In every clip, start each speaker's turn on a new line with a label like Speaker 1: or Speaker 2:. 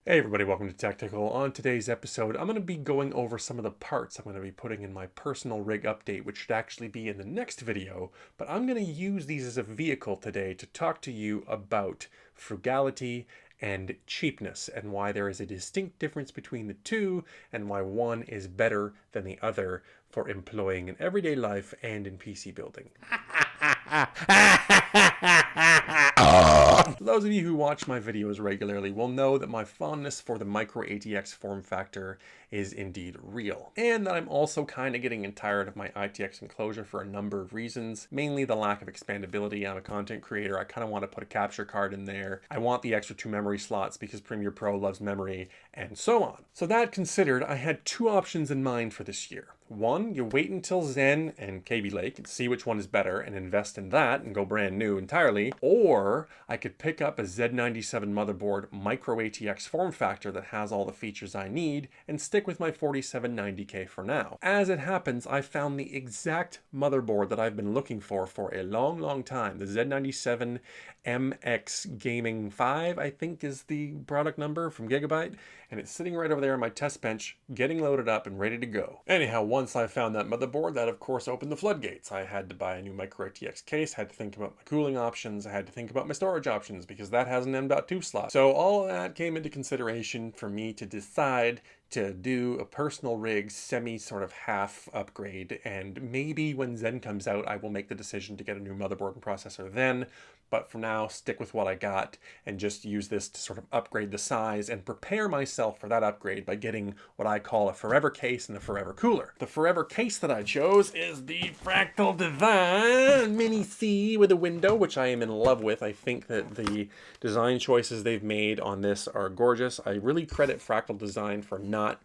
Speaker 1: Hey everybody, welcome to Tactical. On today's episode, I'm going to be going over some of the parts I'm going to be putting in my personal rig update, which should actually be in the next video, but I'm going to use these as a vehicle today to talk to you about frugality and cheapness and why there is a distinct difference between the two and why one is better than the other for employing in everyday life and in PC building. Those of you who watch my videos regularly will know that my fondness for the micro ATX form factor is indeed real, and that I'm also kind of getting tired of my ITX enclosure for a number of reasons, mainly the lack of expandability. I'm a content creator. I kind of want to put a capture card in there. I want the extra 2 memory slots because Premiere Pro loves memory, and so on. So that considered, I had 2 options in mind for this year. One, you wait until Zen and KB Lake and see which one is better and invest in that and go brand new entirely. Or I could pick up a Z97 motherboard micro ATX form factor that has all the features I need and stick with my 4790K for now. As it happens, I found the exact motherboard that I've been looking for a long time. The Z97 MX Gaming 5, I think is the product number from Gigabyte, and it's sitting right over there on my test bench, getting loaded up and ready to go. Anyhow, once I found that motherboard, that of course opened the floodgates. I had to buy a new micro ATX case, had to think about my cooling options, I had to think about my storage options because that has an M.2 slot. So all of that came into consideration for me to decide to do a personal rig sort of half upgrade, and maybe when Zen comes out I will make the decision to get a new motherboard and processor then, but for now stick with what I got and just use this to sort of upgrade the size and prepare myself for that upgrade by getting what I call a forever case and a forever cooler. The forever case that I chose is the Fractal Design Mini C with a window, which I am in love with. I think that the design choices they've made on this are gorgeous. I really credit Fractal Design for not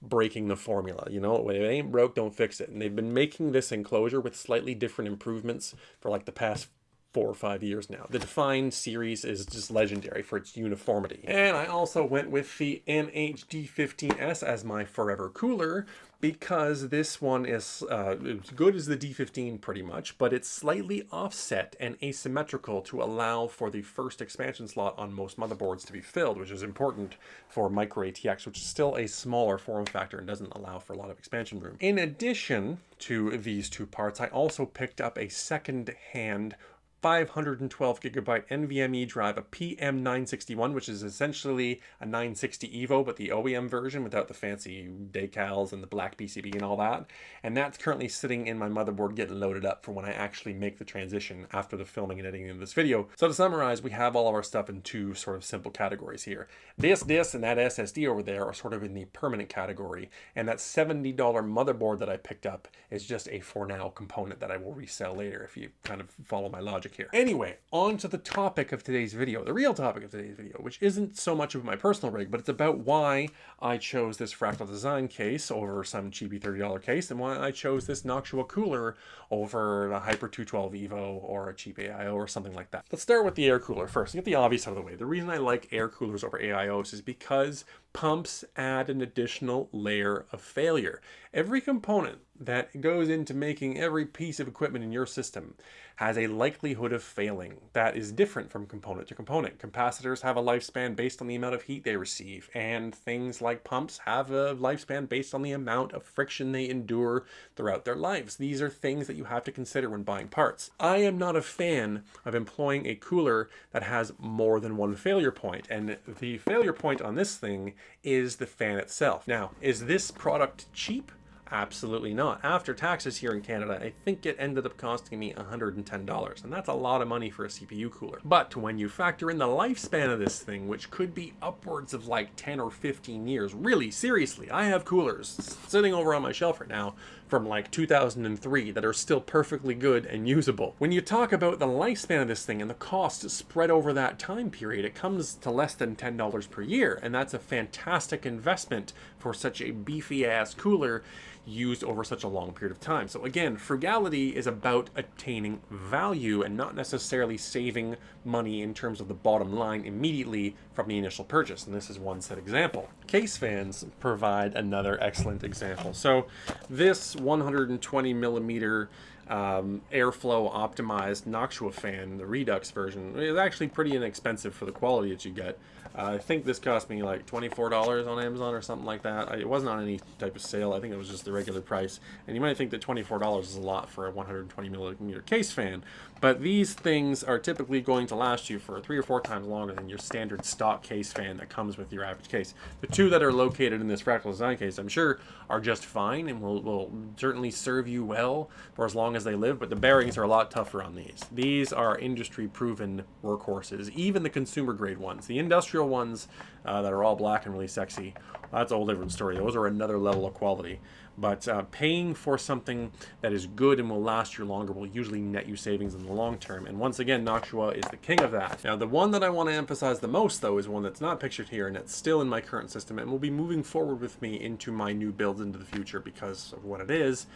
Speaker 1: breaking the formula. You know, when it ain't broke, don't fix it. And they've been making this enclosure with slightly different improvements for like the past 4 or 5 years now. The Define series is just legendary for its uniformity. And I also went with the NH-D15S as my forever cooler because this one is as good as the D15 pretty much, but it's slightly offset and asymmetrical to allow for the first expansion slot on most motherboards to be filled, which is important for micro ATX, which is still a smaller form factor and doesn't allow for a lot of expansion room. In addition to these 2 parts, I also picked up a second-hand 512 gigabyte NVMe drive, a PM961, which is essentially a 960 Evo, but the OEM version without the fancy decals and the black PCB and all that. And that's currently sitting in my motherboard getting loaded up for when I actually make the transition after the filming and editing of this video. So to summarize, we have all of our stuff in 2 sort of simple categories here. This, and that SSD over there are sort of in the permanent category. And that $70 motherboard that I picked up is just a for now component that I will resell later if you kind of follow my logic here. Anyway, on to the topic of today's video, the real topic of today's video, which isn't so much of my personal rig, but it's about why I chose this Fractal Design case over some cheapy $30 case, and why I chose this Noctua cooler over a Hyper 212 Evo or a cheap AIO or something like that. Let's start with the air cooler first, get the obvious out of the way. The reason I like air coolers over AIOs is because pumps add an additional layer of failure. Every component that goes into making every piece of equipment in your system has a likelihood of failing that is different from component to component. Capacitors have a lifespan based on the amount of heat they receive, and things like pumps have a lifespan based on the amount of friction they endure throughout their lives. These are things that you have to consider when buying parts. I am not a fan of employing a cooler that has more than one failure point, and the failure point on this thing is the fan itself. Now, is this product cheap? Absolutely not. After taxes here in Canada, I think it ended up costing me $110, and that's a lot of money for a CPU cooler. But when you factor in the lifespan of this thing, which could be upwards of like 10 or 15 years, really, seriously, I have coolers sitting over on my shelf right now from like 2003 that are still perfectly good and usable. When you talk about the lifespan of this thing and the cost spread over that time period, it comes to less than $10 per year, and that's a fantastic investment for such a beefy ass cooler used over such a long period of time. So again, frugality is about attaining value and not necessarily saving money in terms of the bottom line immediately from the initial purchase. And this is one set example. Case fans provide another excellent example. So this 120 millimeter airflow optimized Noctua fan, the Redux version. It's actually pretty inexpensive for the quality that you get. I think this cost me like $24 on Amazon or something like that. It wasn't on any type of sale. I think it was just the regular price. And you might think that $24 is a lot for a 120 millimeter case fan, but these things are typically going to last you for 3 or 4 times longer than your standard stock case fan that comes with your average case. The two that are located in this Fractal Design case, I'm sure, are just fine and will certainly serve you well for as long as they live, but the bearings are a lot tougher on these. These are industry-proven workhorses, even the consumer-grade ones. The industrial ones that are all black and really sexy, that's a whole different story. Those are another level of quality. But paying for something that is good and will last you longer will usually net you savings in the long term. And once again, Noctua is the king of that. Now, the one that I want to emphasize the most, though, is one that's not pictured here, and it's still in my current system and will be moving forward with me into my new builds into the future because of what it is,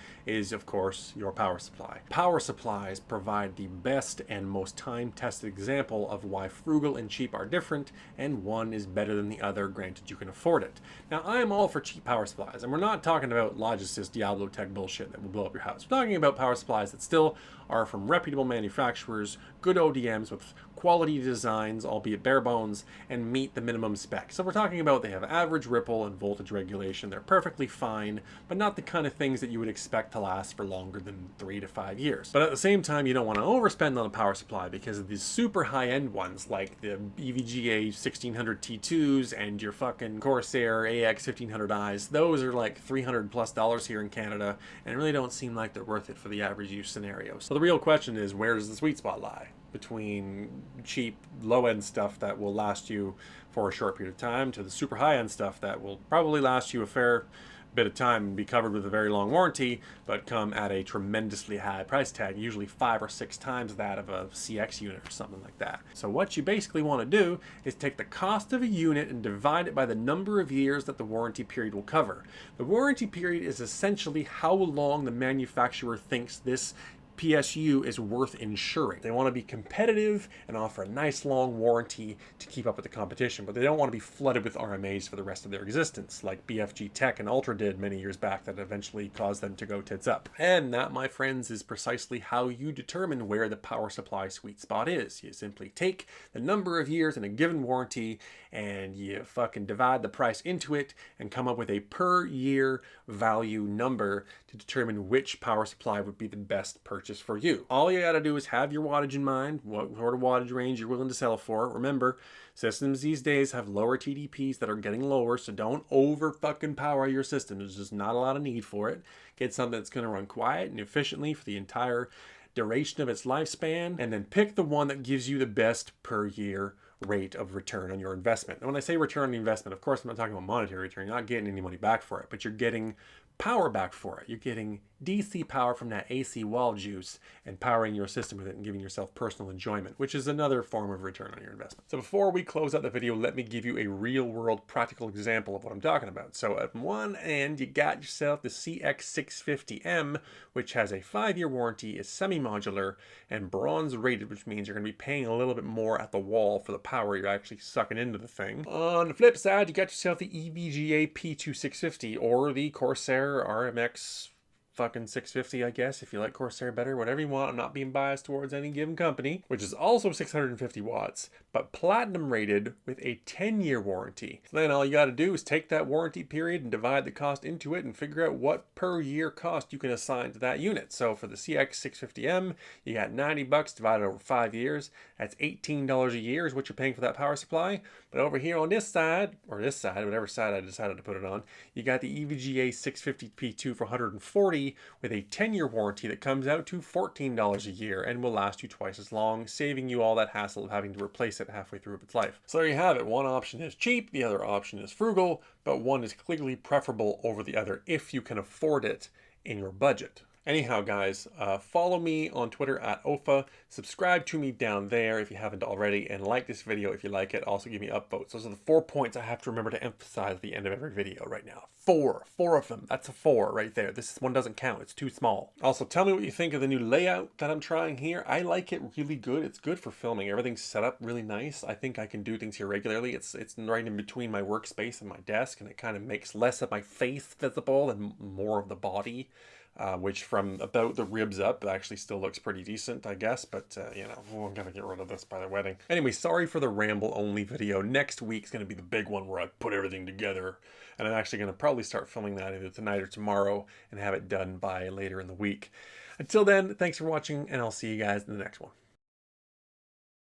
Speaker 1: of course, your power supply. Power supplies provide the best and most time-tested example of why frugal and cheap are different, and one is better than the other, granted you can afford it. Now, I'm all for cheap power supplies, and we're not talking about Logic's Diablo Tech bullshit that will blow up your house. We're talking about power supplies that still are from reputable manufacturers, good ODMs with quality designs, albeit bare bones, and meet the minimum spec. So we're talking about they have average ripple and voltage regulation. They're perfectly fine, but not the kind of things that you would expect to last for longer than 3 to 5 years. But at the same time, you don't want to overspend on a power supply because of these super high-end ones like the EVGA 1600 T2s and your fucking Corsair AX 1500Is. Those are like $300+ here in Canada and really don't seem like they're worth it for the average use scenario. So the real question is, where does the sweet spot lie between cheap low-end stuff that will last you for a short period of time to the super high-end stuff that will probably last you a fair bit of time and be covered with a very long warranty, but come at a tremendously high price tag, usually 5 or 6 times that of a CX unit or something like that. So what you basically want to do is take the cost of a unit and divide it by the number of years that the warranty period will cover. The warranty period is essentially how long the manufacturer thinks this PSU is worth insuring. They want to be competitive and offer a nice long warranty to keep up with the competition, but they don't want to be flooded with RMAs for the rest of their existence, like BFG Tech and Ultra did many years back that eventually caused them to go tits up. And that, my friends, is precisely how you determine where the power supply sweet spot is. You simply take the number of years in a given warranty and you fucking divide the price into it and come up with a per year value number to determine which power supply would be the best purchase for you. All you gotta do is have your wattage in mind, what sort of wattage range you're willing to sell for. Remember, systems these days have lower TDPs that are getting lower, so don't over fucking power your system. There's just not a lot of need for it. Get something that's gonna run quiet and efficiently for the entire duration of its lifespan, and then pick the one that gives you the best per year rate of return on your investment. And when I say return on investment, of course, I'm not talking about monetary return. You're not getting any money back for it, but you're getting power back for it. You're getting DC power from that AC wall juice and powering your system with it and giving yourself personal enjoyment, which is another form of return on your investment. So before we close out the video, let me give you a real world practical example of what I'm talking about. So at one end, you got yourself the CX650M, which has a 5-year warranty, is semi-modular and bronze rated, which means you're going to be paying a little bit more at the wall for the power you're actually sucking into the thing. On the flip side, you got yourself the EVGA P2650 or the Corsair RMX fucking 650, I guess, if you like Corsair better, whatever you want. I'm not being biased towards any given company, which is also 650 watts, but platinum rated with a 10-year warranty. So then all you got to do is take that warranty period and divide the cost into it and figure out what per year cost you can assign to that unit. So for the CX650M, you got $90 divided over 5 years. That's $18 a year is what you're paying for that power supply. But over here on this side, or this side, whatever side I decided to put it on, you got the EVGA 650P2 for $140 with a 10-year warranty that comes out to $14 a year and will last you twice as long, saving you all that hassle of having to replace it halfway through its life. So there you have it. One option is cheap, the other option is frugal, but one is clearly preferable over the other if you can afford it in your budget. Anyhow, guys, follow me on Twitter at OFA, subscribe to me down there if you haven't already, and like this video if you like it. Also give me upvotes. Those are the 4 points I have to remember to emphasize at the end of every video right now. 4 of them. That's a 4 right there. This one doesn't count. It's too small. Also, tell me what you think of the new layout that I'm trying here. I like it really good. It's good for filming. Everything's set up really nice. I think I can do things here regularly. It's right in between my workspace and my desk, and it kind of makes less of my face visible and more of the body. which from about the ribs up actually still looks pretty decent, I guess. But, you know, I'm going to get rid of this by the wedding. Anyway, sorry for the ramble only video. Next week's going to be the big one where I put everything together. And I'm actually going to probably start filming that either tonight or tomorrow and have it done by later in the week. Until then, thanks for watching, and I'll see you guys in the next one.